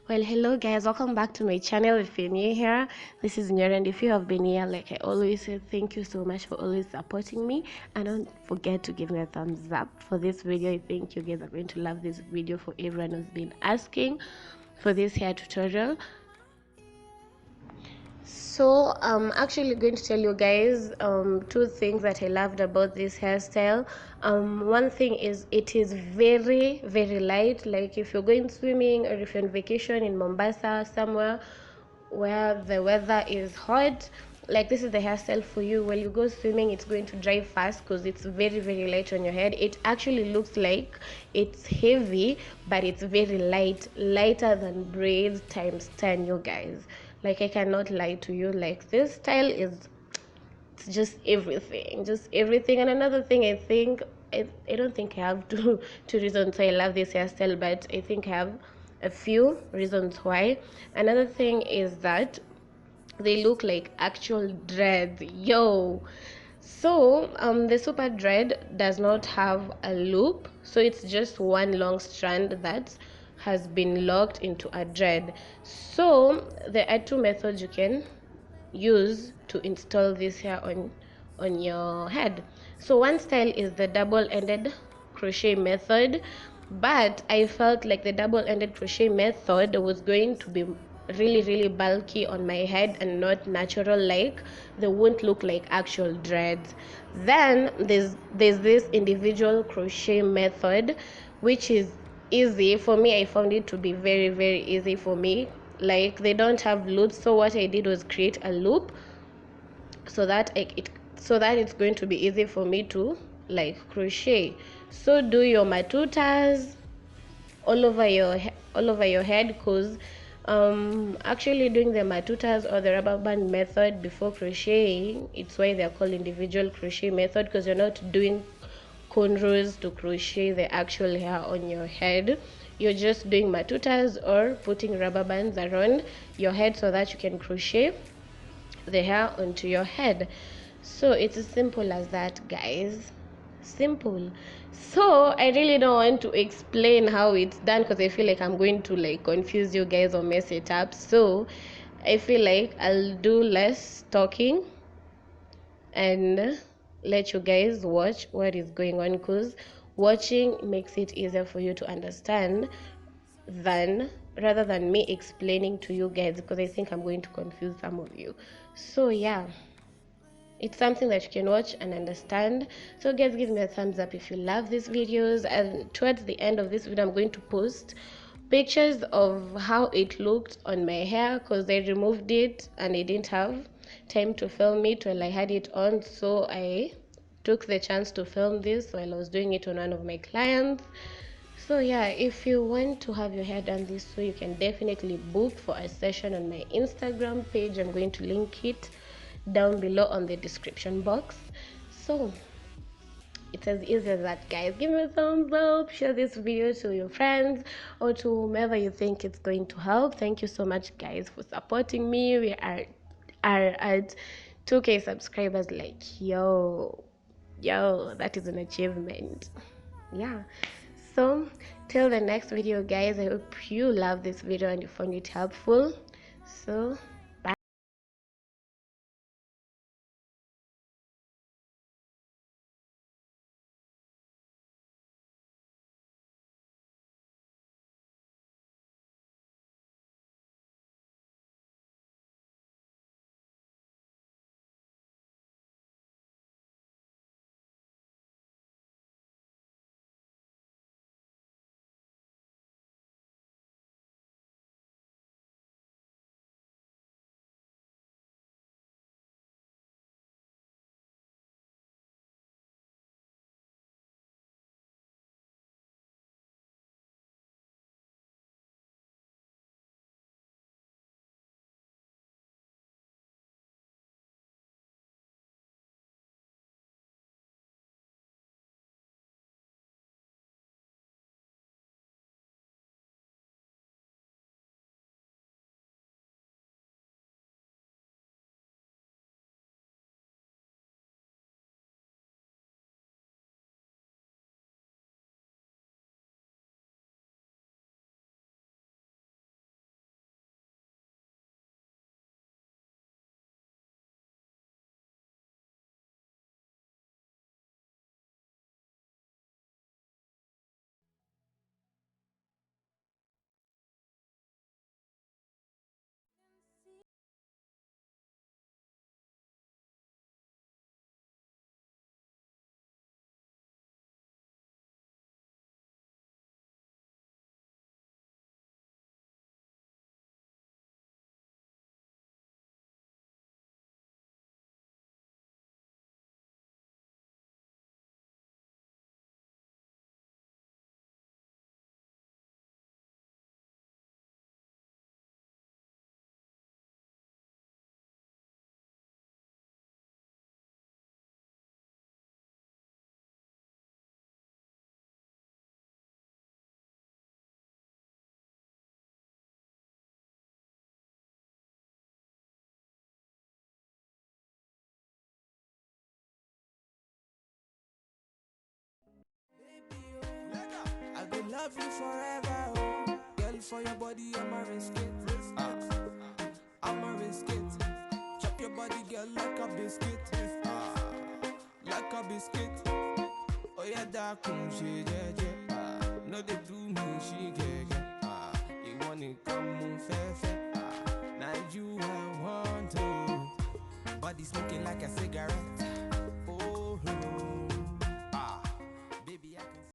Well, hello guys, welcome back to my channel. If you're new here, this is Nyoero, and if you have been here, like I always say, thank you so much for always supporting me, and don't forget to give me a thumbs up for this video. I think you guys are going to love this video. For everyone who's been asking for this hair tutorial, so I'm actually going to tell you guys two things that I loved about this hairstyle. One thing is it is very light. Like if you're going swimming or if you're on vacation in Mombasa somewhere where the weather is hot, like this is the hairstyle for you. When you go swimming, it's going to dry fast because it's very light on your head. It actually looks like it's heavy, but it's very light, lighter than braids times 10, you guys. Like I cannot lie to you, like this style is, it's just everything. And another thing, I think I don't think I have two reasons why I love this hairstyle, but I think I have a few reasons why. Another thing is that they look like actual dreads, yo. So the super dread does not have a loop, so it's just one long strand that has been locked into a dread. So there are two methods you can use to install this hair on your head. So one style is the double-ended crochet method, but I felt like the double-ended crochet method was going to be really bulky on my head and not natural, like they won't look like actual dreads. Then there's this individual crochet method, which is easy for me. I found it to be very easy for me. Like they don't have loops, so what I did was create a loop so that it's going to be easy for me to like crochet. So do your matutas all over your head, because actually doing the matutas or the rubber band method before crocheting, it's why they're called individual crochet method, because you're not doing cornrows to crochet the actual hair on your head. You're just doing matutas or putting rubber bands around your head so that you can crochet the hair onto your head. So it's as simple as that, guys. Simple. So I really don't want to explain how it's done because I feel like I'm going to like confuse you guys or mess it up. So I feel like I'll do less talking and let you guys watch what is going on, because watching makes it easier for you to understand than rather than me explaining to you guys, because I think I'm going to confuse some of you. So yeah, it's something that you can watch and understand. So guys, give me a thumbs up if you love these videos, and towards the end of this video I'm going to post pictures of how it looked on my hair, because I removed it and I didn't have time to film it while I had it on, so I took the chance to film this while I was doing it on one of my clients. So yeah, if you want to have your hair done this way, you can definitely book for a session on my Instagram page. I'm going to link it down below on the description box. So it's as easy as that, guys. Give me a thumbs up, share this video to your friends or to whomever you think it's going to help. Thank you so much, guys, for supporting me. We are at 2K subscribers. Like, yo, that is an achievement. Yeah, so till the next video, guys, I hope you love this video and you found it helpful. So love you forever, oh. Girl, for your body, I'ma risk it. I'ma risk it. Chop your body, girl, like a biscuit. Like a biscuit. Oh yeah, that she jeje. No, they do me, she get. You want it, come